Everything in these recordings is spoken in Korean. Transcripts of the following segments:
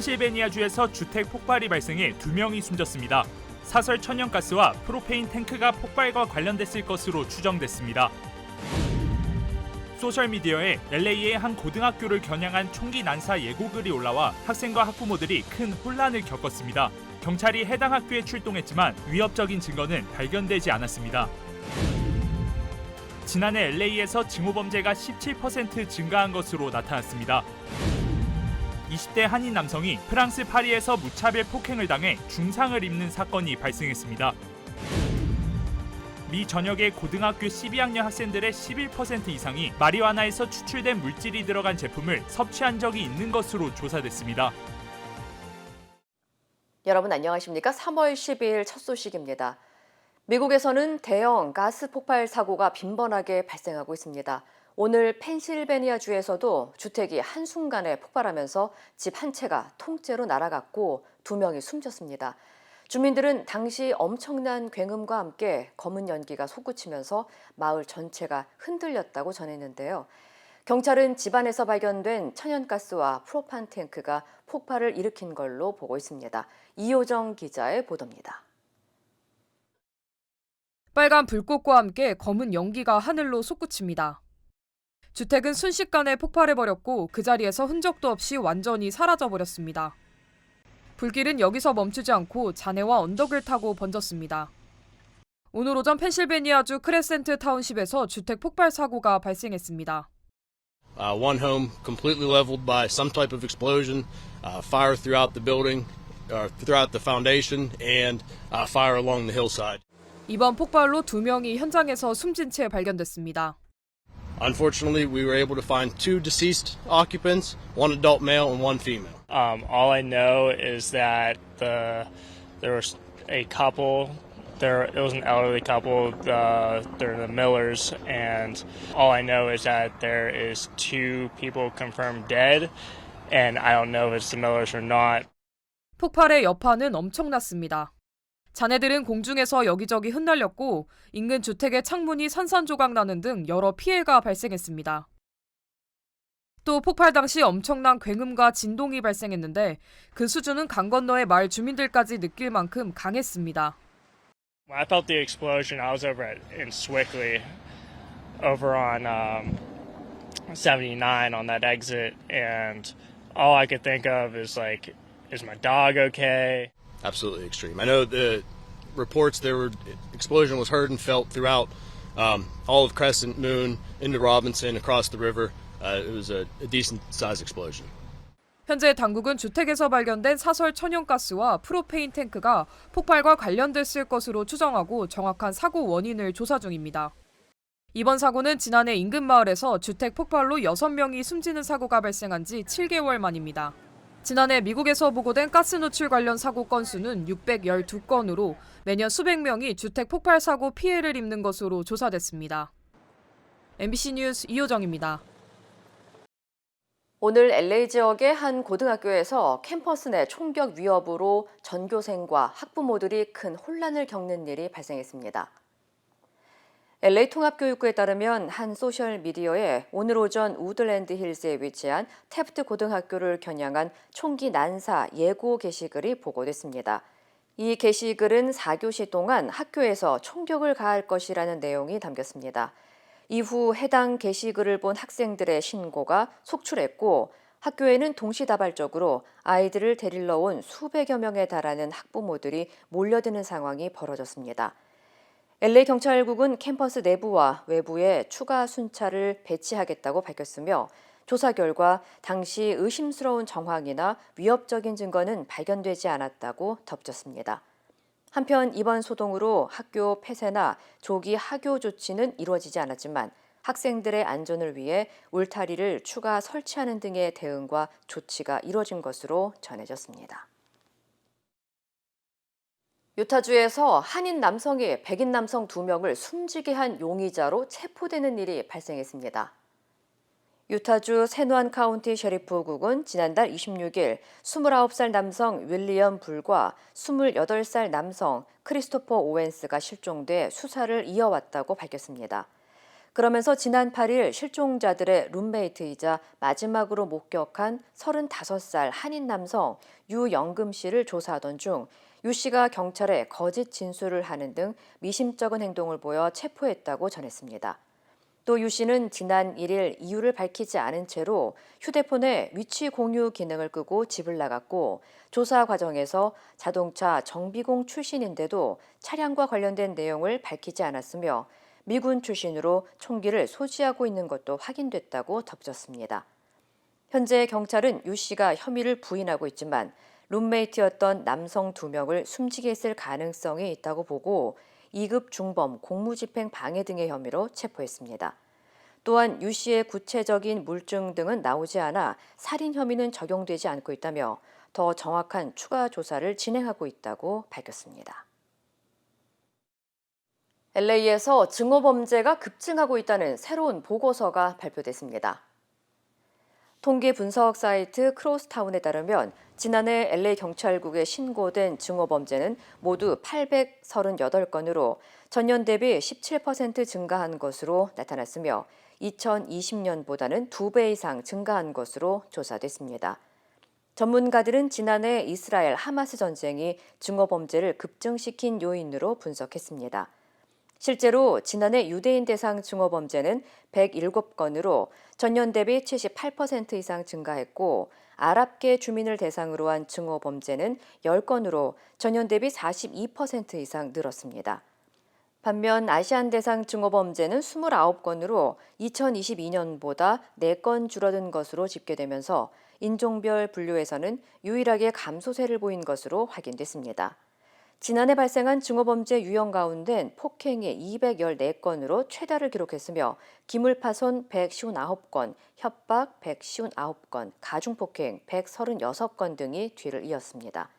펜실베니아주에서 주택 폭발이 발생해 2명이 숨졌습니다. 사설 천연가스와 프로페인 탱크가 폭발과 관련됐을 것으로 추정됐습니다. 소셜미디어에 LA의 한 고등학교를 겨냥한 총기 난사 예고글이 올라와 학생과 학부모들이 큰 혼란을 겪었습니다. 경찰이 해당 학교에 출동했지만 위협적인 증거는 발견되지 않았습니다. 지난해 LA에서 징후범죄가 17% 증가한 것으로 나타났습니다. 20대 한인 남성이 프랑스 파리에서 무차별 폭행을 당해 중상을 입는 사건이 발생했습니다. 미 전역의 고등학교 12학년 학생들의 11% 이상이 마리화나에서 추출된 물질이 들어간 제품을 섭취한 적이 있는 것으로 조사됐습니다. 여러분 안녕하십니까? 3월 12일 첫 소식입니다. 미국에서는 대형 가스 폭발 사고가 빈번하게 발생하고 있습니다. 오늘 펜실베니아주에서도 주택이 한순간에 폭발하면서 집 한 채가 통째로 날아갔고 2명이 숨졌습니다. 주민들은 당시 엄청난 굉음과 함께 검은 연기가 솟구치면서 마을 전체가 흔들렸다고 전했는데요. 경찰은 집안에서 발견된 천연가스와 프로판 탱크가 폭발을 일으킨 걸로 보고 있습니다. 이효정 기자의 보도입니다. 빨간 불꽃과 함께 검은 연기가 하늘로 솟구칩니다. 주택은 순식간에 폭발해버렸고 그 자리에서 흔적도 없이 완전히 사라져버렸습니다. 불길은 여기서 멈추지 않고 잔해와 언덕을 타고 번졌습니다. 오늘 오전 펜실베니아주 크레센트 타운십에서 주택 폭발 사고가 발생했습니다. One home completely leveled by some type of explosion, fire throughout the building, throughout the foundation, and fire along the hillside. 이번 폭발로 2명이 현장에서 숨진 채 발견됐습니다. Unfortunately, we were able to find 2 deceased occupants, 1 adult male and 1 female. All I know is that there was a couple. It was an elderly couple. They're the Millers, and all I know is that there is 2 people confirmed dead, and I don't know if it's the Millers or not. 폭발의 여파는 엄청났습니다. 잔해들은 공중에서 여기저기 흩날렸고 인근 주택의 창문이 산산조각 나는 등 여러 피해가 발생했습니다. 또 폭발 당시 엄청난 굉음과 진동이 발생했는데 그 수준은 강 건너의 마을 주민들까지 느낄 만큼 강했습니다. When I felt the explosion, I was over in Swickley, over on 79 on that exit, and all I could think of is is my dog okay? Absolutely extreme. I know the reports explosion was heard and felt throughout all of Crescent Moon into Robinson across the river. It was a decent sized explosion. 현재 당국은 주택에서 발견된 사설 천연가스와 프로페인 탱크가 폭발과 관련됐을 것으로 추정하고 정확한 사고 원인을 조사 중입니다. 이번 사고는 지난해 인근 마을에서 주택 폭발로 6명이 숨지는 사고가 발생한 지 7개월 만입니다. 지난해 미국에서 보고된 가스 노출 관련 사고 건수는 612건으로 매년 수백 명이 주택 폭발 사고 피해를 입는 것으로 조사됐습니다. MBC 뉴스 이효정입니다. 오늘 LA 지역의 한 고등학교에서 캠퍼스 내 총격 위협으로 전교생과 학부모들이 큰 혼란을 겪는 일이 발생했습니다. LA 통합교육부에 따르면 한 소셜미디어에 오늘 오전 우드랜드 힐스에 위치한 태프트 고등학교를 겨냥한 총기 난사 예고 게시글이 보고됐습니다. 이 게시글은 4교시 동안 학교에서 총격을 가할 것이라는 내용이 담겼습니다. 이후 해당 게시글을 본 학생들의 신고가 속출했고 학교에는 동시다발적으로 아이들을 데리러 온 수백여 명에 달하는 학부모들이 몰려드는 상황이 벌어졌습니다. LA 경찰국은 캠퍼스 내부와 외부에 추가 순찰을 배치하겠다고 밝혔으며 조사 결과 당시 의심스러운 정황이나 위협적인 증거는 발견되지 않았다고 덧붙였습니다. 한편 이번 소동으로 학교 폐쇄나 조기 하교 조치는 이루어지지 않았지만 학생들의 안전을 위해 울타리를 추가 설치하는 등의 대응과 조치가 이루어진 것으로 전해졌습니다. 유타주에서 한인 남성이 백인 남성 2명을 숨지게 한 용의자로 체포되는 일이 발생했습니다. 유타주 세누안 카운티 셰리프국은 지난달 26일 29살 남성 윌리엄 불과 28살 남성 크리스토퍼 오웬스가 실종돼 수사를 이어왔다고 밝혔습니다. 그러면서 지난 8일 실종자들의 룸메이트이자 마지막으로 목격한 35살 한인 남성 유영금 씨를 조사하던 중 유 씨가 경찰에 거짓 진술을 하는 등 미심쩍은 행동을 보여 체포했다고 전했습니다. 또 유 씨는 지난 1일 이유를 밝히지 않은 채로 휴대폰의 위치 공유 기능을 끄고 집을 나갔고 조사 과정에서 자동차 정비공 출신인데도 차량과 관련된 내용을 밝히지 않았으며 미군 출신으로 총기를 소지하고 있는 것도 확인됐다고 덧붙였습니다. 현재 경찰은 유 씨가 혐의를 부인하고 있지만 룸메이트였던 남성 2명을 숨지게 했을 가능성이 있다고 보고 2급 중범 공무집행 방해 등의 혐의로 체포했습니다. 또한 유 씨의 구체적인 물증 등은 나오지 않아 살인 혐의는 적용되지 않고 있다며 더 정확한 추가 조사를 진행하고 있다고 밝혔습니다. LA에서 증오범죄가 급증하고 있다는 새로운 보고서가 발표됐습니다. 통계 분석 사이트 크로스타운에 따르면 지난해 LA 경찰국에 신고된 증오범죄는 모두 838건으로 전년 대비 17% 증가한 것으로 나타났으며 2020년보다는 2배 이상 증가한 것으로 조사됐습니다. 전문가들은 지난해 이스라엘 하마스 전쟁이 증오범죄를 급증시킨 요인으로 분석했습니다. 실제로 지난해 유대인 대상 증오범죄는 107건으로 전년 대비 78% 이상 증가했고 아랍계 주민을 대상으로 한 증오범죄는 10건으로 전년 대비 42% 이상 늘었습니다. 반면 아시안 대상 증오범죄는 29건으로 2022년보다 4건 줄어든 것으로 집계되면서 인종별 분류에서는 유일하게 감소세를 보인 것으로 확인됐습니다. 지난해 발생한 증오범죄 유형 가운데 폭행이 214건으로 최다를 기록했으며 기물파손 159건, 협박 159건, 가중폭행 136건 등이 뒤를 이었습니다.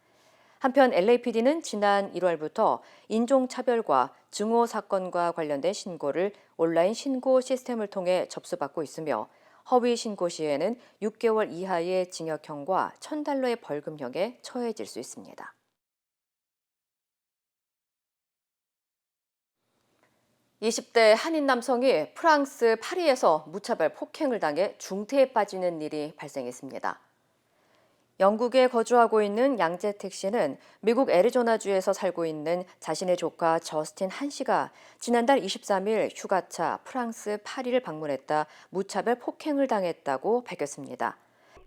한편 LAPD는 지난 1월부터 인종차별과 증오 사건과 관련된 신고를 온라인 신고 시스템을 통해 접수받고 있으며 허위 신고 시에는 6개월 이하의 징역형과 $1,000의 벌금형에 처해질 수 있습니다. (20대) 한인 남성이 프랑스 파리에서 무차별 폭행을 당해 중태에 빠지는 일이 발생했습니다. 영국에 거주하고 있는 양재택 씨는 미국 애리조나주에서 살고 있는 자신의 조카 저스틴 한 씨가 지난달 23일 휴가차 프랑스 파리를 방문했다 무차별 폭행을 당했다고 밝혔습니다.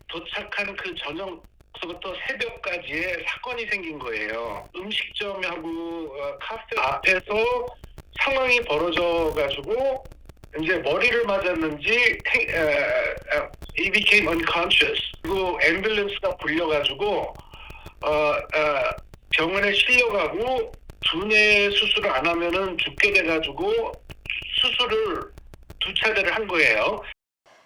도착한 그 저녁부터 새벽까지의 사건이 생긴 거예요. 음식점하고 카페 앞에서 상황이 벌어져가지고 이제 머리를 맞았는지 he became unconscious. 그리고 앰뷸런스가 불려가지고 병원에 실려가고 두뇌 수술을 안 하면은 죽게 돼가지고 수술을 2차례를 한 거예요.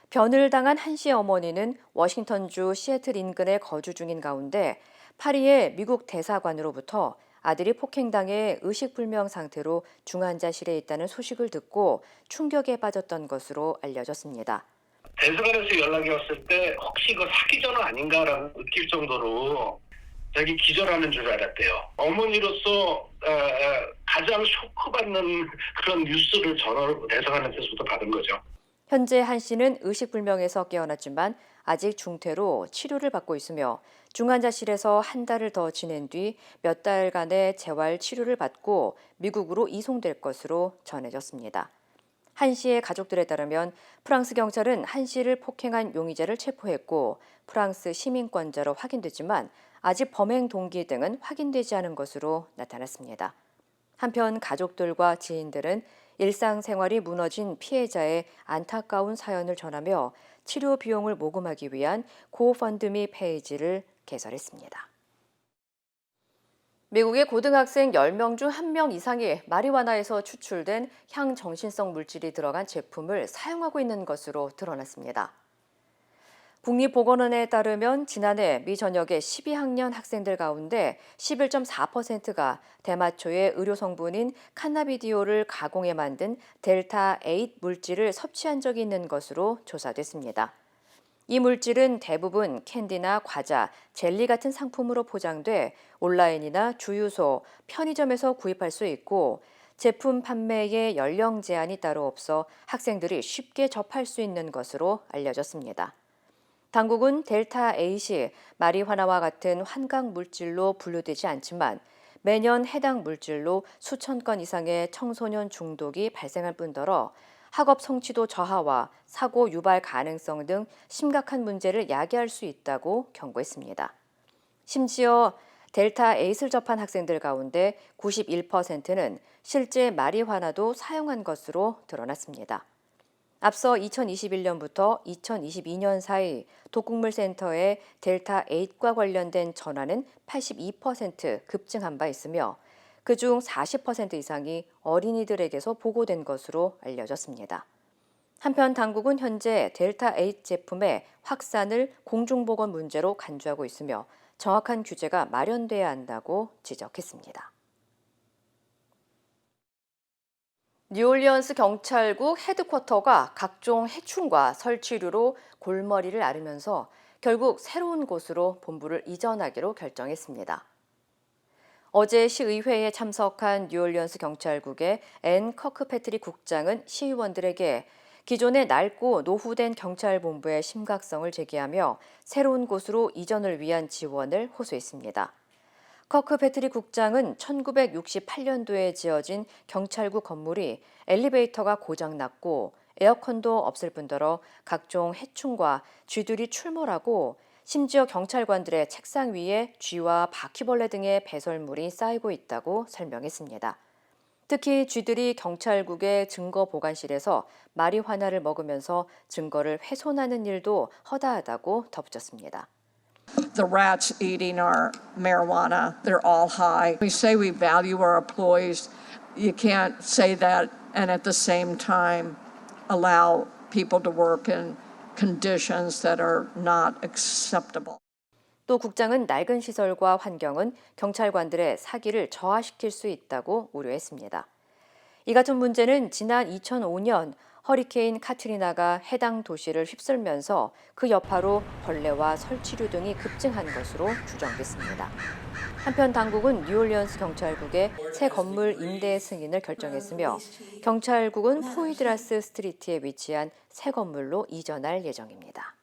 변을 당한 한 씨의 어머니는 워싱턴주 시애틀 인근에 거주 중인 가운데 파리의 미국 대사관으로부터 아들이 폭행당해 의식불명 상태로 중환자실에 있다는 소식을 듣고 충격에 빠졌던 것으로 알려졌습니다. 대사관에서 연락이 왔을 때 혹시 이거 사기 전화 아닌가라고 느낄 정도로 자기 기절하는 줄 알았대요. 어머니로서 가장 쇼크받는 그런 뉴스를 전화로 대사관에서도 받은 거죠. 현재 한 씨는 의식불명에서 깨어났지만 아직 중태로 치료를 받고 있으며 중환자실에서 한 달을 더 지낸 뒤 몇 달간의 재활 치료를 받고 미국으로 이송될 것으로 전해졌습니다. 한 씨의 가족들에 따르면 프랑스 경찰은 한 씨를 폭행한 용의자를 체포했고 프랑스 시민권자로 확인됐지만 아직 범행 동기 등은 확인되지 않은 것으로 나타났습니다. 한편 가족들과 지인들은 일상생활이 무너진 피해자의 안타까운 사연을 전하며 치료 비용을 모금하기 위한 고펀드미 페이지를 개설했습니다. 미국의 고등학생 10명 중 1명 이상이 마리화나에서 추출된 향정신성 물질이 들어간 제품을 사용하고 있는 것으로 드러났습니다. 국립보건원에 따르면 지난해 미 전역의 12학년 학생들 가운데 11.4%가 대마초의 의료 성분인 카나비디올을 가공해 만든 델타-8 물질을 섭취한 적이 있는 것으로 조사됐습니다. 이 물질은 대부분 캔디나 과자, 젤리 같은 상품으로 포장돼 온라인이나 주유소, 편의점에서 구입할 수 있고 제품 판매에 연령 제한이 따로 없어 학생들이 쉽게 접할 수 있는 것으로 알려졌습니다. 당국은 델타 8이 마리화나와 같은 환각 물질로 분류되지 않지만 매년 해당 물질로 수천 건 이상의 청소년 중독이 발생할 뿐더러 학업 성취도 저하와 사고 유발 가능성 등 심각한 문제를 야기할 수 있다고 경고했습니다. 심지어 델타 8을 접한 학생들 가운데 91%는 실제 마리화나도 사용한 것으로 드러났습니다. 앞서 2021년부터 2022년 사이 독극물센터에 델타 8과 관련된 전화는 82% 급증한 바 있으며 그중 40% 이상이 어린이들에게서 보고된 것으로 알려졌습니다. 한편 당국은 현재 델타 8 제품의 확산을 공중보건 문제로 간주하고 있으며 정확한 규제가 마련돼야 한다고 지적했습니다. 뉴올리언스 경찰국 헤드쿼터가 각종 해충과 설치류로 골머리를 앓으면서 결국 새로운 곳으로 본부를 이전하기로 결정했습니다. 어제 시의회에 참석한 뉴올리언스 경찰국의 앤 커크패트릭 국장은 시의원들에게 기존의 낡고 노후된 경찰본부의 심각성을 제기하며 새로운 곳으로 이전을 위한 지원을 호소했습니다. 커크패트릭 국장은 1968년도에 지어진 경찰국 건물이 엘리베이터가 고장났고 에어컨도 없을 뿐더러 각종 해충과 쥐들이 출몰하고 심지어 경찰관들의 책상 위에 쥐와 바퀴벌레 등의 배설물이 쌓이고 있다고 설명했습니다. 특히 쥐들이 경찰국의 증거 보관실에서 마리화나를 먹으면서 증거를 훼손하는 일도 허다하다고 덧붙였습니다. The rats eating our marijuana, they're all high. We say we value our employees. You can't say that and at the same time allow people to work in conditions that are not acceptable. 또 국장은 낡은 시설과 환경은 경찰관들의 사기를 저하시킬 수 있다고 우려했습니다. 이 같은 문제는 지난 2005년 허리케인 카트리나가 해당 도시를 휩쓸면서 그 여파로 벌레와 설치류 등이 급증한 것으로 추정됐습니다. 한편 당국은 뉴올리언스 경찰국의 새 건물 임대 승인을 결정했으며 경찰국은 포이드라스 스트리트에 위치한 새 건물로 이전할 예정입니다.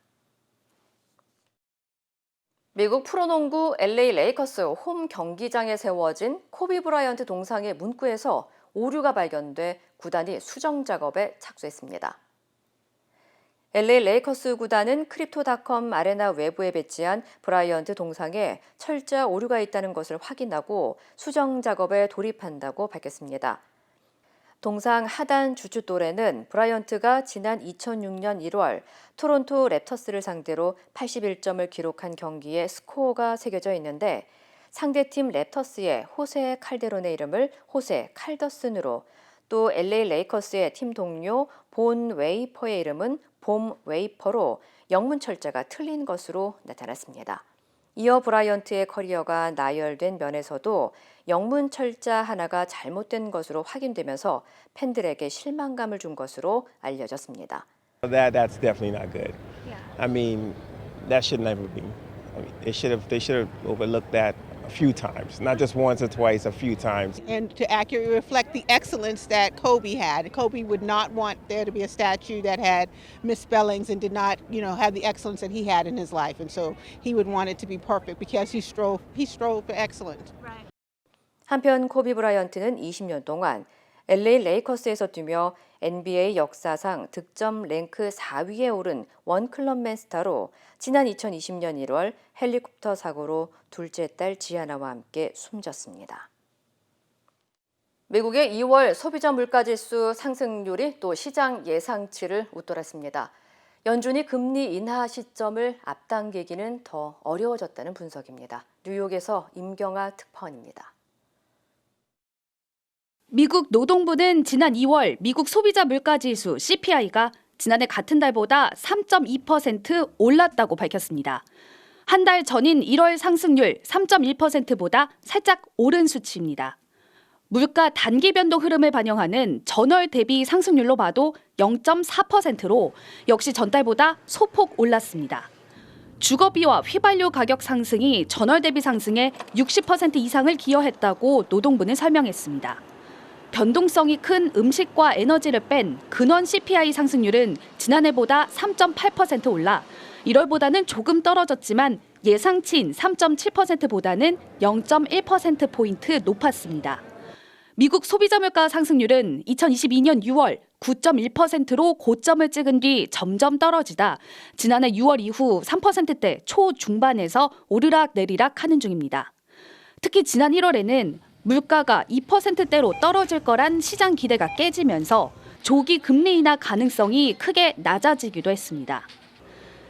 미국 프로농구 LA 레이커스 홈 경기장에 세워진 코비 브라이언트 동상의 문구에서 오류가 발견돼 구단이 수정 작업에 착수했습니다. LA 레이커스 구단은 크립토닷컴 아레나 외부에 배치한 브라이언트 동상에 철자 오류가 있다는 것을 확인하고 수정 작업에 돌입한다고 밝혔습니다. 동상 하단 주춧돌에는 브라이언트가 지난 2006년 1월 토론토 랩터스를 상대로 81점을 기록한 경기의 스코어가 새겨져 있는데 상대팀 랩터스의 호세 칼데론의 이름을 호세 칼더슨으로 또 LA 레이커스의 팀 동료 본 웨이퍼의 이름은 봄 웨이퍼로 영문 철자가 틀린 것으로 나타났습니다. 이어 브라이언트의 커리어가 나열된 면에서도 영문 철자 하나가 잘못된 것으로 확인되면서 팬들에게 실망감을 준 것으로 알려졌습니다. That's definitely not good. I mean, that should never be. I mean, they should have overlooked that a few times, not just once or twice, a few times. And to accurately reflect the excellence that Kobe had. Kobe would not want there to be a statue that had misspellings and did not, have the excellence that he had in his life. And so he would want it to be perfect because he strove for excellence. 한편 코비 브라이언트는 20년 동안 LA 레이커스에서 뛰며 NBA 역사상 득점 랭크 4위에 오른 원클럽맨 스타로 지난 2020년 1월 헬리콥터 사고로 둘째 딸 지아나와 함께 숨졌습니다. 미국의 2월 소비자 물가지수 상승률이 또 시장 예상치를 웃돌았습니다. 연준이 금리 인하 시점을 앞당기기는 더 어려워졌다는 분석입니다. 뉴욕에서 임경아 특파원입니다. 미국 노동부는 지난 2월 미국 소비자 물가지수 CPI가 지난해 같은 달보다 3.2% 올랐다고 밝혔습니다. 한 달 전인 1월 상승률 3.1%보다 살짝 오른 수치입니다. 물가 단기 변동 흐름을 반영하는 전월 대비 상승률로 봐도 0.4%로 역시 전달보다 소폭 올랐습니다. 주거비와 휘발유 가격 상승이 전월 대비 상승에 60% 이상을 기여했다고 노동부는 설명했습니다. 변동성이 큰 음식과 에너지를 뺀 근원 CPI 상승률은 지난해보다 3.8% 올라 1월보다는 조금 떨어졌지만 예상치인 3.7%보다는 0.1%포인트 높았습니다. 미국 소비자 물가 상승률은 2022년 6월 9.1%로 고점을 찍은 뒤 점점 떨어지다 지난해 6월 이후 3%대 초중반에서 오르락내리락 하는 중입니다. 특히 지난 1월에는 물가가 2%대로 떨어질 거란 시장 기대가 깨지면서 조기 금리 인하 가능성이 크게 낮아지기도 했습니다.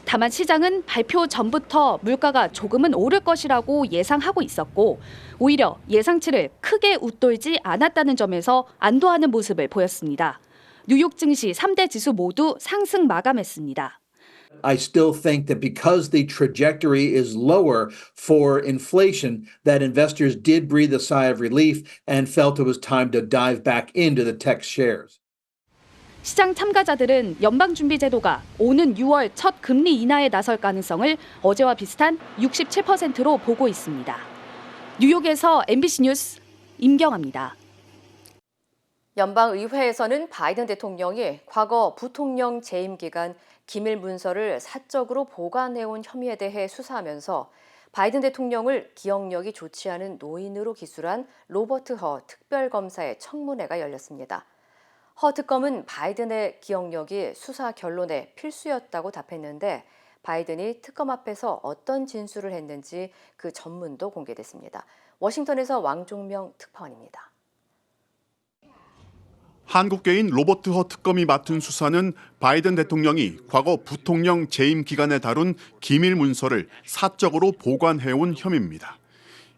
다만 시장은 발표 전부터 물가가 조금은 오를 것이라고 예상하고 있었고 오히려 예상치를 크게 웃돌지 않았다는 점에서 안도하는 모습을 보였습니다. 뉴욕 증시 3대 지수 모두 상승 마감했습니다. I still think that because the trajectory is lower for inflation, that investors did breathe a sigh of relief and felt it was time to dive back into the tech shares. 시장 참가자들은 연방준비제도가 오는 6월 첫 금리 인하에 나설 가능성을 어제와 비슷한 67%로 보고 있습니다. 뉴욕에서 MBC 뉴스 임경아입니다. 연방의회에서는 바이든 대통령이 과거 부통령 재임 기간 기밀 문서를 사적으로 보관해온 혐의에 대해 수사하면서 바이든 대통령을 기억력이 좋지 않은 노인으로 기술한 로버트 허 특별검사의 청문회가 열렸습니다. 허 특검은 바이든의 기억력이 수사 결론에 필수였다고 답했는데 바이든이 특검 앞에서 어떤 진술을 했는지 그 전문도 공개됐습니다. 워싱턴에서 왕종명 특파원입니다. 한국계인 로버트 허 특검이 맡은 수사는 바이든 대통령이 과거 부통령 재임 기간에 다룬 기밀 문서를 사적으로 보관해온 혐의입니다.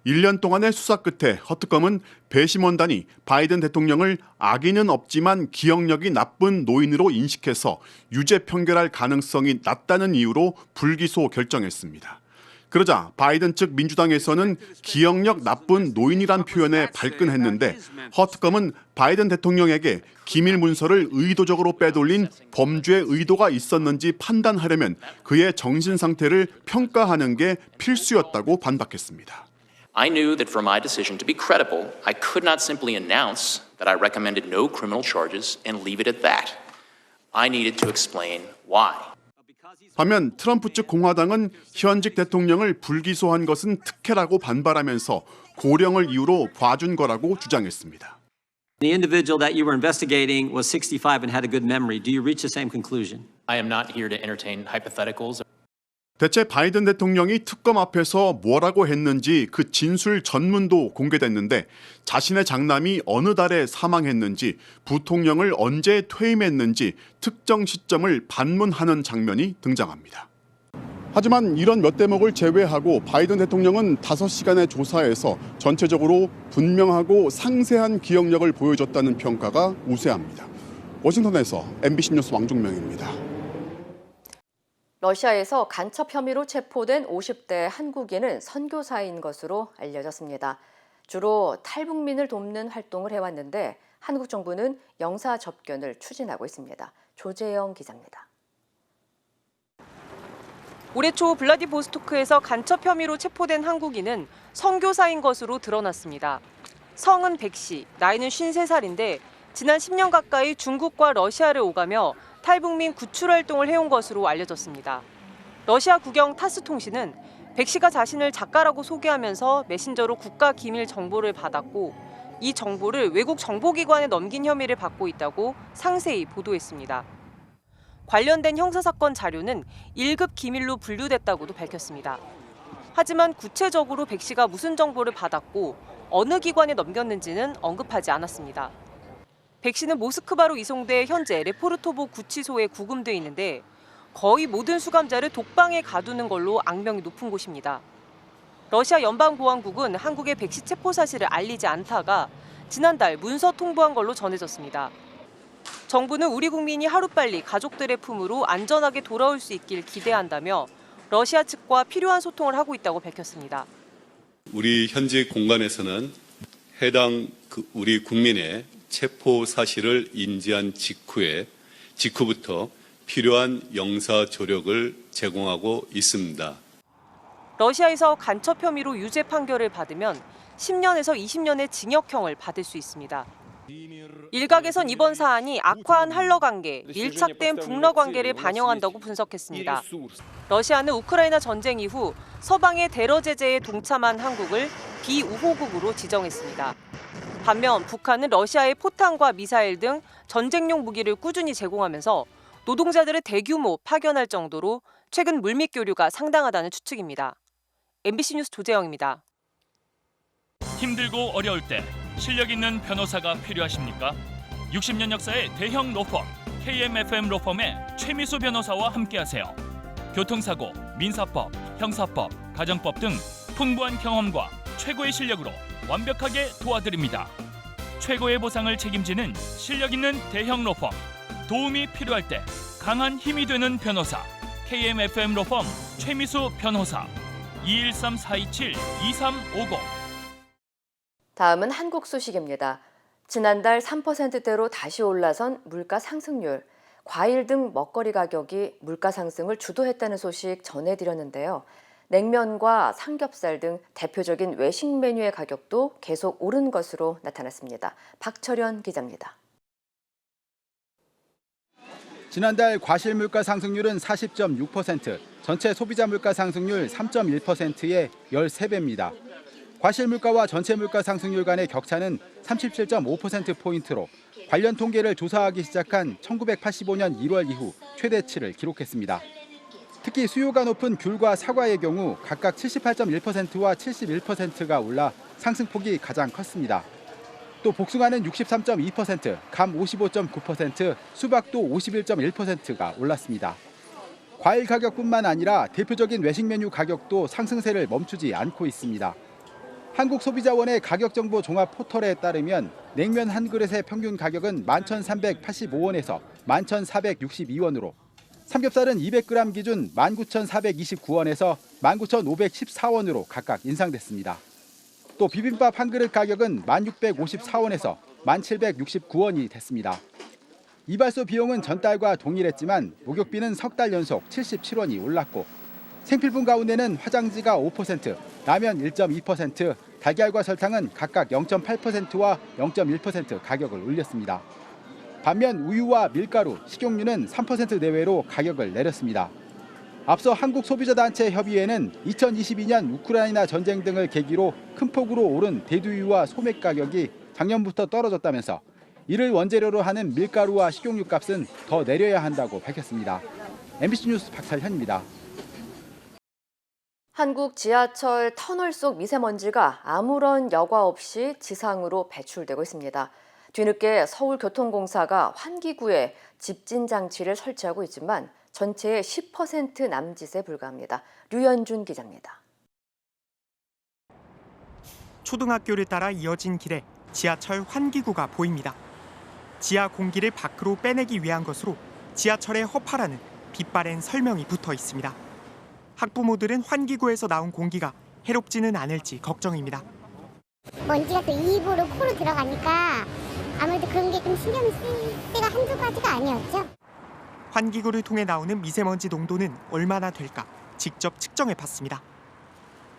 1년 동안의 수사 끝에 허 특검은 배심원단이 바이든 대통령을 악의는 없지만 기억력이 나쁜 노인으로 인식해서 유죄 판결할 가능성이 낮다는 이유로 불기소 결정했습니다. 그러자 바이든 측 민주당에서는 기억력 나쁜 노인이란 표현에 발끈했는데 허 특검은 바이든 대통령에게 기밀 문서를 의도적으로 빼돌린 범죄 의도가 있었는지 판단하려면 그의 정신 상태를 평가하는 게 필수였다고 반박했습니다. I knew that for my decision to be credible, I could not simply announce that I recommended no criminal charges and leave it at that. I needed to explain why. 반면 트럼프 측 공화당은 현직 대통령을 불기소한 것은 특혜라고 반발하면서 고령을 이유로 봐준 거라고 주장했습니다. The individual that you were investigating was 65 and had a good memory. Do you reach the same conclusion? I am not here to entertain hypotheticals. 대체 바이든 대통령이 특검 앞에서 뭐라고 했는지 그 진술 전문도 공개됐는데 자신의 장남이 어느 달에 사망했는지 부통령을 언제 퇴임했는지 특정 시점을 반문하는 장면이 등장합니다. 하지만 이런 몇 대목을 제외하고 바이든 대통령은 5시간의 조사에서 전체적으로 분명하고 상세한 기억력을 보여줬다는 평가가 우세합니다. 워싱턴에서 MBC 뉴스 왕종명입니다. 러시아에서 간첩 혐의로 체포된 50대 한국인은 선교사인 것으로 알려졌습니다. 주로 탈북민을 돕는 활동을 해왔는데 한국 정부는 영사 접견을 추진하고 있습니다. 조재영 기자입니다. 올해 초 블라디보스토크에서 간첩 혐의로 체포된 한국인은 선교사인 것으로 드러났습니다. 성은 백씨, 나이는 53살인데 지난 10년 가까이 중국과 러시아를 오가며 탈북민 구출 활동을 해온 것으로 알려졌습니다. 러시아 국영 타스 통신은 백 씨가 자신을 작가라고 소개하면서 메신저로 국가 기밀 정보를 받았고 이 정보를 외국 정보기관에 넘긴 혐의를 받고 있다고 상세히 보도했습니다. 관련된 형사사건 자료는 1급 기밀로 분류됐다고도 밝혔습니다. 하지만 구체적으로 백 씨가 무슨 정보를 받았고 어느 기관에 넘겼는지는 언급하지 않았습니다. 백 씨는 모스크바로 이송돼 현재 레포르토보 구치소에 구금돼 있는데 거의 모든 수감자를 독방에 가두는 걸로 악명이 높은 곳입니다. 러시아 연방보안국은 한국의 백 씨 체포 사실을 알리지 않다가 지난달 문서 통보한 걸로 전해졌습니다. 정부는 우리 국민이 하루빨리 가족들의 품으로 안전하게 돌아올 수 있길 기대한다며 러시아 측과 필요한 소통을 하고 있다고 밝혔습니다. 우리 현지 공간에서는 해당 우리 국민의 체포 사실을 인지한 직후부터 필요한 영사 조력을 제공하고 있습니다. 러시아에서 간첩 혐의로 유죄 판결을 받으면 10년에서 20년의 징역형을 받을 수 있습니다. 일각에선 이번 사안이 악화한 한러 관계, 밀착된 북러 관계를 반영한다고 분석했습니다. 러시아는 우크라이나 전쟁 이후 서방의 대러 제재에 동참한 한국을 비우호국으로 지정했습니다. 반면 북한은 러시아의 포탄과 미사일 등 전쟁용 무기를 꾸준히 제공하면서 노동자들을 대규모 파견할 정도로 최근 물밑 교류가 상당하다는 추측입니다. MBC 뉴스 조재영입니다. 힘들고 어려울 때 실력 있는 변호사가 필요하십니까? 60년 역사의 대형 로펌 KMFM 로펌의 최미수 변호사와 함께하세요. 교통사고, 민사법, 형사법, 가정법 등 풍부한 경험과 최고의 실력으로 완벽하게 도와드립니다. 최고의 보상을 책임지는 실력 있는 대형 로펌. 도움이 필요할 때 강한 힘이 되는 변호사. KMFM 로펌 최미수 변호사. 213-427-2350. 다음은 한국 소식입니다. 지난달 3%대로 다시 올라선 물가 상승률. 과일 등 먹거리 가격이 물가 상승을 주도했다는 소식 전해드렸는데요. 냉면과 삼겹살 등 대표적인 외식 메뉴의 가격도 계속 오른 것으로 나타났습니다. 박철현 기자입니다. 지난달 과실 물가 상승률은 40.6%, 전체 소비자 물가 상승률 3.1%의 13배입니다. 과실 물가와 전체 물가 상승률 간의 격차는 37.5%포인트로 관련 통계를 조사하기 시작한 1985년 1월 이후 최대치를 기록했습니다. 특히 수요가 높은 귤과 사과의 경우 각각 78.1%와 71%가 올라 상승폭이 가장 컸습니다. 또 복숭아는 63.2%, 감 55.9%, 수박도 51.1%가 올랐습니다. 과일 가격뿐만 아니라 대표적인 외식 메뉴 가격도 상승세를 멈추지 않고 있습니다. 한국소비자원의 가격정보 종합 포털에 따르면 냉면 한 그릇의 평균 가격은 11,385원에서 11,462원으로, 삼겹살은 200g 기준 19,429원에서 19,514원으로 각각 인상됐습니다. 또 비빔밥 한 그릇 가격은 1,654원에서 1,769원이 됐습니다. 이발소 비용은 전달과 동일했지만 목욕비는 석 달 연속 77원이 올랐고, 생필품 가운데는 화장지가 5%, 라면 1.2%, 달걀과 설탕은 각각 0.8%와 0.1% 가격을 올렸습니다. 반면 우유와 밀가루, 식용유는 3% 내외로 가격을 내렸습니다. 앞서 한국소비자단체협의회는 2022년 우크라이나 전쟁 등을 계기로 큰 폭으로 오른 대두유와 소맥 가격이 작년부터 떨어졌다면서 이를 원재료로 하는 밀가루와 식용유 값은 더 내려야 한다고 밝혔습니다. MBC 뉴스 박철현입니다. 한국 지하철 터널 속 미세먼지가 아무런 여과 없이 지상으로 배출되고 있습니다. 뒤늦게 서울교통공사가 환기구에 집진 장치를 설치하고 있지만 전체의 10% 남짓에 불과합니다. 류현준 기자입니다. 초등학교를 따라 이어진 길에 지하철 환기구가 보입니다. 지하 공기를 밖으로 빼내기 위한 것으로 지하철의 허파라는 빛바랜 설명이 붙어 있습니다. 학부모들은 환기구에서 나온 공기가 해롭지는 않을지 걱정입니다. 먼지가 또 입으로 코로 들어가니까 아무래도 그런 게 좀 신경 쓸 때가 한두 가지가 아니었죠. 환기구를 통해 나오는 미세먼지 농도는 얼마나 될까 직접 측정해 봤습니다.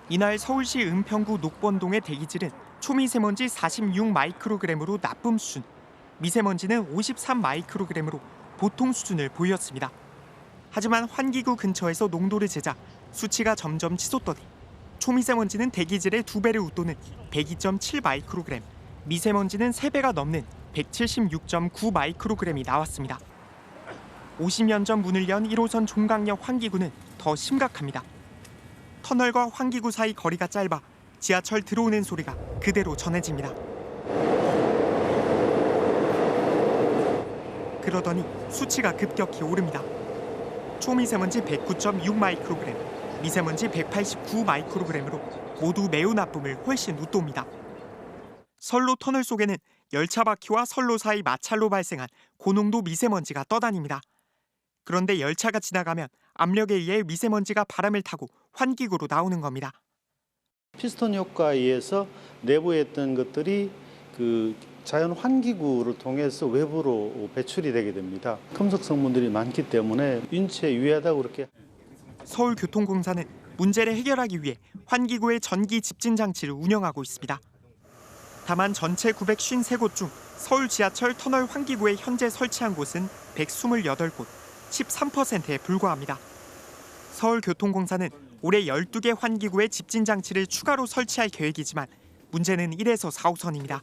이날 서울시 은평구 녹번동의 대기질은 초미세먼지 46 마이크로그램으로 나쁨 수준, 미세먼지는 53 마이크로그램으로 보통 수준을 보였습니다. 하지만 환기구 근처에서 농도를 재자 수치가 점점 치솟더니 초미세먼지는 대기질의 2배를 웃도는 102.7 마이크로그램, 미세먼지는 3배가 넘는 176.9 마이크로그램이 나왔습니다. 50년 전 문을 연 1호선 종강역 환기구는 더 심각합니다. 터널과 환기구 사이 거리가 짧아 지하철 들어오는 소리가 그대로 전해집니다. 그러더니 수치가 급격히 오릅니다. 초미세먼지 109.6 마이크로그램, 미세먼지 189 마이크로그램으로 모두 매우 나쁨을 훨씬 웃돕니다. 선로 터널 속에는 열차 바퀴와 선로 사이 마찰로 발생한 고농도 미세먼지가 떠다닙니다. 그런데 열차가 지나가면 압력에 의해 미세먼지가 바람을 타고 환기구로 나오는 겁니다. 피스톤 효과에 의해서 내부에 있던 것들이 그 자연 환기구를 통해서 외부로 배출이 되게 됩니다. 금속 성분들이 많기 때문에 인체에 유해하다고 그렇게. 서울교통공사는 문제를 해결하기 위해 환기구의 전기 집진 장치를 운영하고 있습니다. 다만 전체 953곳 중 서울 지하철 터널 환기구에 현재 설치한 곳은 128곳, 13%에 불과합니다. 서울교통공사는 올해 12개 환기구에 집진 장치를 추가로 설치할 계획이지만 문제는 1에서 4호선입니다.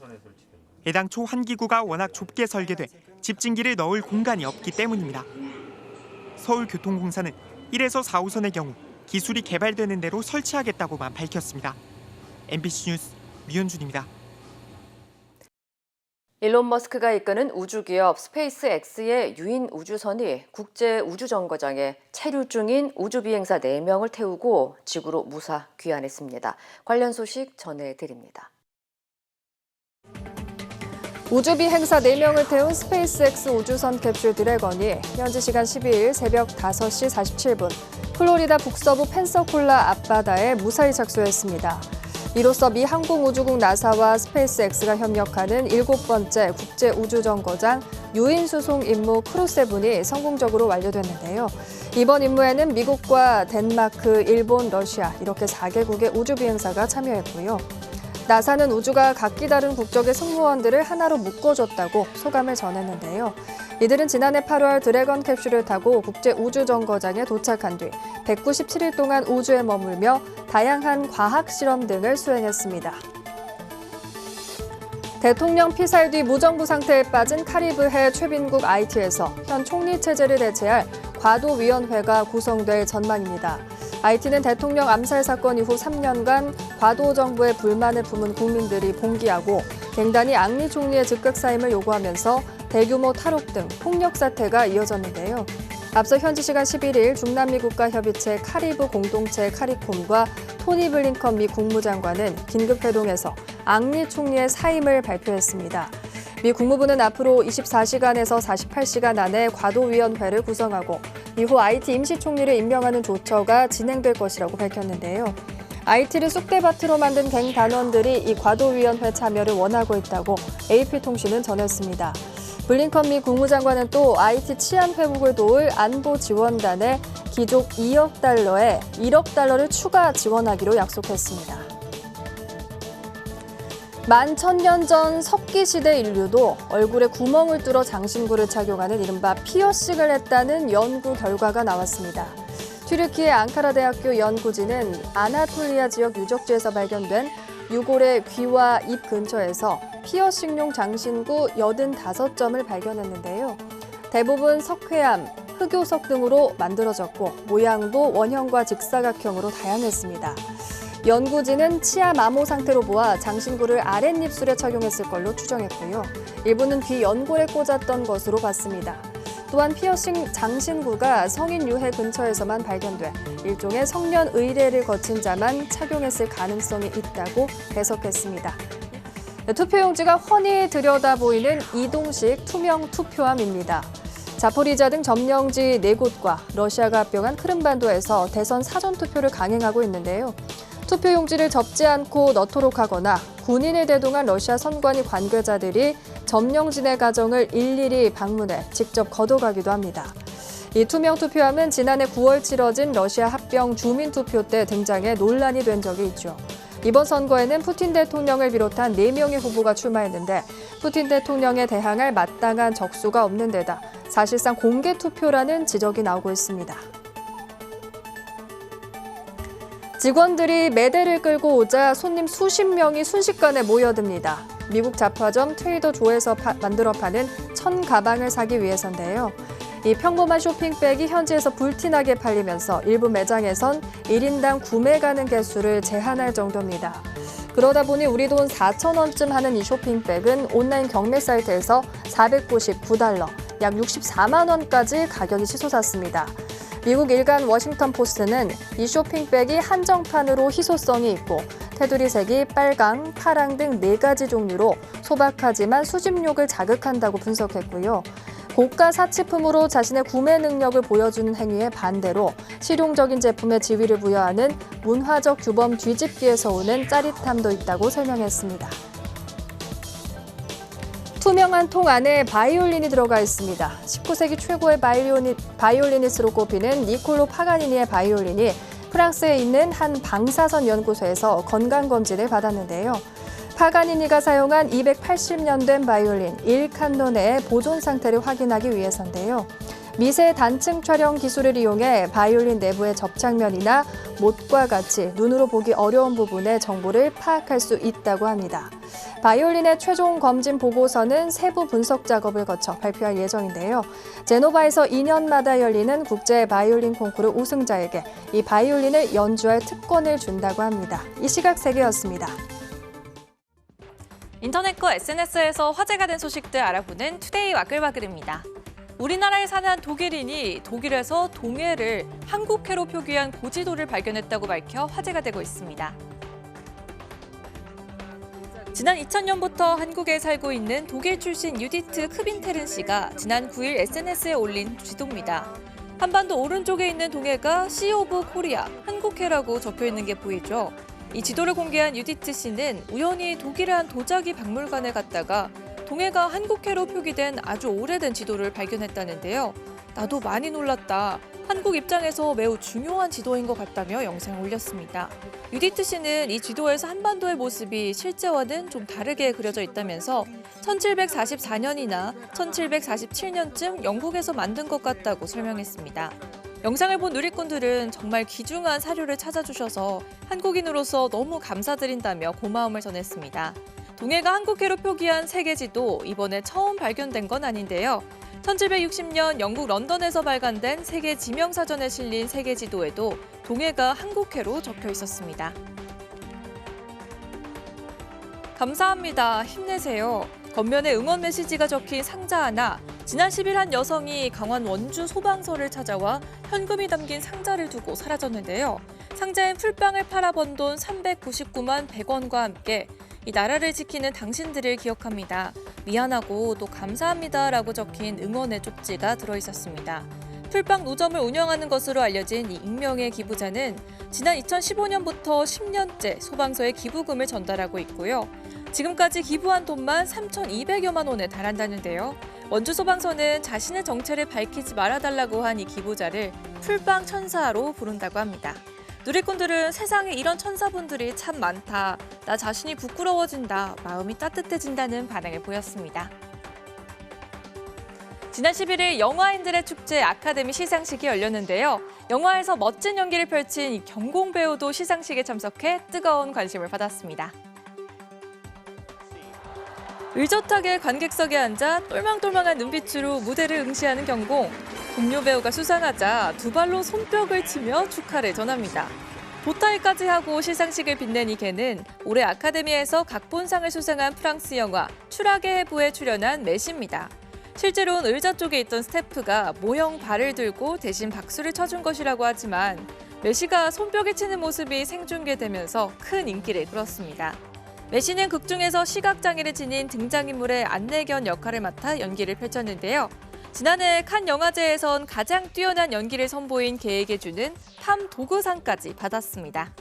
애당초 환기구가 워낙 좁게 설계돼 집진기를 넣을 공간이 없기 때문입니다. 서울교통공사는 1에서 4호선의 경우 기술이 개발되는 대로 설치하겠다고만 밝혔습니다. MBC 뉴스 류현준입니다. 일론 머스크가 이끄는 우주기업 스페이스X의 유인 우주선이 국제우주정거장에 체류 중인 우주비행사 4명을 태우고 지구로 무사 귀환했습니다. 관련 소식 전해드립니다. 우주비행사 4명을 태운 스페이스X 우주선 캡슐 드래건이 현지 시간 12일 새벽 5시 47분 플로리다 북서부 펜서콜라 앞바다에 무사히 착수했습니다. 이로써 미 항공우주국 나사와 스페이스X가 협력하는 7번째 국제우주정거장 유인수송 임무 크루7이 성공적으로 완료됐는데요. 이번 임무에는 미국과 덴마크, 일본, 러시아 이렇게 4개국의 우주비행사가 참여했고요. 나사는 우주가 각기 다른 국적의 승무원들을 하나로 묶어줬다고 소감을 전했는데요. 이들은 지난해 8월 드래건 캡슐을 타고 국제우주정거장에 도착한 뒤 197일 동안 우주에 머물며 다양한 과학 실험 등을 수행했습니다. 대통령 피살 뒤 무정부 상태에 빠진 카리브해 최빈국 IT에서 현 총리 체제를 대체할 과도위원회가 구성될 전망입니다. IT는 대통령 암살 사건 이후 3년간 과도 정부의 불만을 품은 국민들이 봉기하고 갱단이 앙리 총리의 즉각 사임을 요구하면서 대규모 탈옥 등 폭력 사태가 이어졌는데요. 앞서 현지 시간 11일 중남미 국가협의체 카리브 공동체 카리콤과 토니 블링컨 미 국무장관은 긴급 회동에서 앙리 총리의 사임을 발표했습니다. 미 국무부는 앞으로 24시간에서 48시간 안에 과도위원회를 구성하고 이후 IT 임시총리를 임명하는 조처가 진행될 것이라고 밝혔는데요. IT를 쑥대밭으로 만든 갱 단원들이 이 과도위원회 참여를 원하고 있다고 AP통신은 전했습니다. 블링컨 미 국무장관은 또 IT 치안 회복을 도울 안보 지원단에 기존 2억 달러에 1억 달러를 추가 지원하기로 약속했습니다. 11,000년 전 석기시대 인류도 얼굴에 구멍을 뚫어 장신구를 착용하는 이른바 피어싱을 했다는 연구 결과가 나왔습니다. 튀르키예 앙카라 대학교 연구진은 아나톨리아 지역 유적지에서 발견된 유골의 귀와 입 근처에서 피어싱용 장신구 85점을 발견했는데요. 대부분 석회암, 흑요석 등으로 만들어졌고 모양도 원형과 직사각형으로 다양했습니다. 연구진은 치아 마모 상태로 보아 장신구를 아랫입술에 착용했을 걸로 추정했고요. 일부는 귀 연골에 꽂았던 것으로 봤습니다. 또한 피어싱 장신구가 성인 유해 근처에서만 발견돼 일종의 성년 의례를 거친 자만 착용했을 가능성이 있다고 해석했습니다. 투표용지가 훤히 들여다보이는 이동식 투명 투표함입니다. 자포리자 등 점령지 4곳과 러시아가 합병한 크림반도에서 대선 사전투표를 강행하고 있는데요. 투표용지를 접지 않고 넣도록 하거나 군인을 대동한 러시아 선관위 관계자들이 점령진의 가정을 일일이 방문해 직접 걷어가기도 합니다. 이 투명 투표함은 지난해 9월 치러진 러시아 합병 주민투표 때 등장해 논란이 된 적이 있죠. 이번 선거에는 푸틴 대통령을 비롯한 4명의 후보가 출마했는데 푸틴 대통령에 대항할 마땅한 적수가 없는 데다 사실상 공개 투표라는 지적이 나오고 있습니다. 직원들이 매대를 끌고 오자 손님 수십 명이 순식간에 모여듭니다. 미국 잡화점 트레이더 조에서 만들어 파는 1000가방을 사기 위해서인데요. 이 평범한 쇼핑백이 현지에서 불티나게 팔리면서 일부 매장에선 1인당 구매 가능 개수를 제한할 정도입니다. 그러다 보니 우리 돈 4,000원쯤 하는 이 쇼핑백은 온라인 경매 사이트에서 499달러, 약 64만 원까지 가격이 치솟았습니다. 미국 일간 워싱턴 포스트는 이 쇼핑백이 한정판으로 희소성이 있고 테두리 색이 빨강, 파랑 등 4가지 종류로 소박하지만 수집욕을 자극한다고 분석했고요. 고가 사치품으로 자신의 구매 능력을 보여주는 행위에 반대로 실용적인 제품에 지위를 부여하는 문화적 규범 뒤집기에서 오는 짜릿함도 있다고 설명했습니다. 투명한 통 안에 바이올린이 들어가 있습니다. 19세기 최고의 바이올리니스트로 꼽히는 니콜로 파가니니의 바이올린이 프랑스에 있는 한 방사선 연구소에서 건강검진을 받았는데요. 파가니니가 사용한 280년 된 바이올린 1칸노 내의 보존 상태를 확인하기 위해서인데요. 미세 단층 촬영 기술을 이용해 바이올린 내부의 접착면이나 못과 같이 눈으로 보기 어려운 부분의 정보를 파악할 수 있다고 합니다. 바이올린의 최종 검진 보고서는 세부 분석 작업을 거쳐 발표할 예정인데요. 제노바에서 2년마다 열리는 국제 바이올린 콩쿠르 우승자에게 이 바이올린을 연주할 특권을 준다고 합니다. 이 시각 세계였습니다. 인터넷과 SNS에서 화제가 된 소식들 알아보는 투데이 와글와글입니다. 우리나라에 사는 한 독일인이 독일에서 동해를 한국해로 표기한 고지도를 발견했다고 밝혀 화제가 되고 있습니다. 지난 2000년부터 한국에 살고 있는 독일 출신 유디트 크빈테른 씨가 지난 9일 SNS에 올린 지도입니다. 한반도 오른쪽에 있는 동해가 시 오브 코리아, 한국해라고 적혀 있는 게 보이죠. 이 지도를 공개한 유디트 씨는 우연히 독일의 한 도자기 박물관에 갔다가 동해가 한국해로 표기된 아주 오래된 지도를 발견했다는데요. 나도 많이 놀랐다. 한국 입장에서 매우 중요한 지도인 것 같다며 영상을 올렸습니다. 유디트 씨는 이 지도에서 한반도의 모습이 실제와는 좀 다르게 그려져 있다면서 1744년이나 1747년쯤 영국에서 만든 것 같다고 설명했습니다. 영상을 본 누리꾼들은 정말 귀중한 사료를 찾아주셔서 한국인으로서 너무 감사드린다며 고마움을 전했습니다. 동해가 한국해로 표기한 세계지도 이번에 처음 발견된 건 아닌데요. 1760년 영국 런던에서 발간된 세계 지명사전에 실린 세계지도에도 동해가 한국해로 적혀 있었습니다. 감사합니다. 힘내세요. 겉면에 응원 메시지가 적힌 상자 하나. 지난 10일 한 여성이 강원 원주 소방서를 찾아와 현금이 담긴 상자를 두고 사라졌는데요. 상자엔 풀빵을 팔아 번 돈 399만 100원과 함께 이 나라를 지키는 당신들을 기억합니다. 미안하고 또 감사합니다라고 적힌 응원의 쪽지가 들어있었습니다. 풀빵 노점을 운영하는 것으로 알려진 이 익명의 기부자는 지난 2015년부터 10년째 소방서에 기부금을 전달하고 있고요. 지금까지 기부한 돈만 3,200여만 원에 달한다는데요. 원주 소방서는 자신의 정체를 밝히지 말아달라고 한 이 기부자를 풀빵 천사로 부른다고 합니다. 누리꾼들은 세상에 이런 천사분들이 참 많다. 나 자신이 부끄러워진다. 마음이 따뜻해진다는 반응을 보였습니다. 지난 11일 영화인들의 축제 아카데미 시상식이 열렸는데요. 영화에서 멋진 연기를 펼친 이 경공 배우도 시상식에 참석해 뜨거운 관심을 받았습니다. 의젓하게 관객석에 앉아 똘망똘망한 눈빛으로 무대를 응시하는 경공. 동료 배우가 수상하자 두 발로 손뼉을 치며 축하를 전합니다. 보타일까지 하고 시상식을 빛낸 이 개는 올해 아카데미에서 각본상을 수상한 프랑스 영화 추락의 해부에 출연한 메시입니다. 실제로는 의자 쪽에 있던 스태프가 모형 발을 들고 대신 박수를 쳐준 것이라고 하지만 메시가 손뼉을 치는 모습이 생중계되면서 큰 인기를 끌었습니다. 메시는 극 중에서 시각장애를 지닌 등장인물의 안내견 역할을 맡아 연기를 펼쳤는데요. 지난해 칸 영화제에선 가장 뛰어난 연기를 선보인 개에게 주는 탐 도그상까지 받았습니다.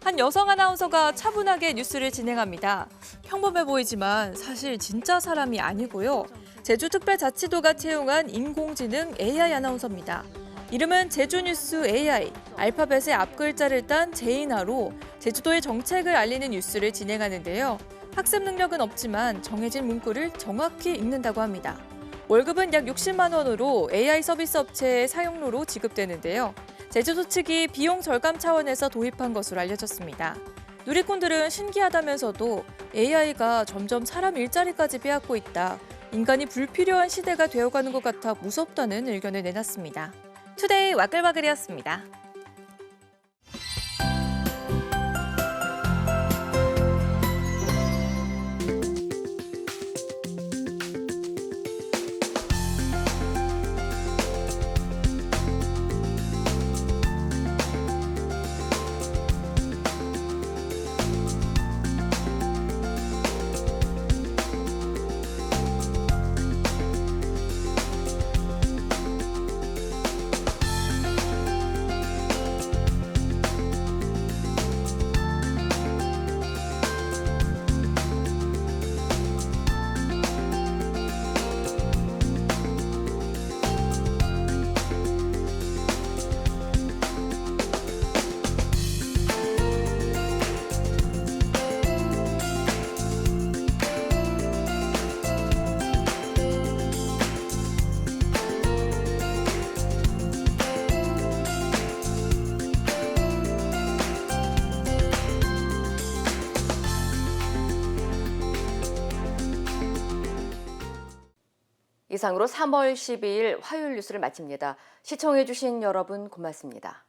한 여성 아나운서가 차분하게 뉴스를 진행합니다. 평범해 보이지만 사실 진짜 사람이 아니고요. 제주특별자치도가 채용한 인공지능 AI 아나운서입니다. 이름은 제주뉴스 AI, 알파벳의 앞글자를 딴 제이나로 제주도의 정책을 알리는 뉴스를 진행하는데요. 학습 능력은 없지만 정해진 문구를 정확히 읽는다고 합니다. 월급은 약 60만 원으로 AI 서비스 업체의 사용료로 지급되는데요. 제주도 측이 비용 절감 차원에서 도입한 것으로 알려졌습니다. 누리꾼들은 신기하다면서도 AI가 점점 사람 일자리까지 빼앗고 있다. 인간이 불필요한 시대가 되어가는 것 같아 무섭다는 의견을 내놨습니다. 투데이 와글와글이었습니다. 이상으로 3월 12일 화요일 뉴스를 마칩니다. 시청해주신 여러분 고맙습니다.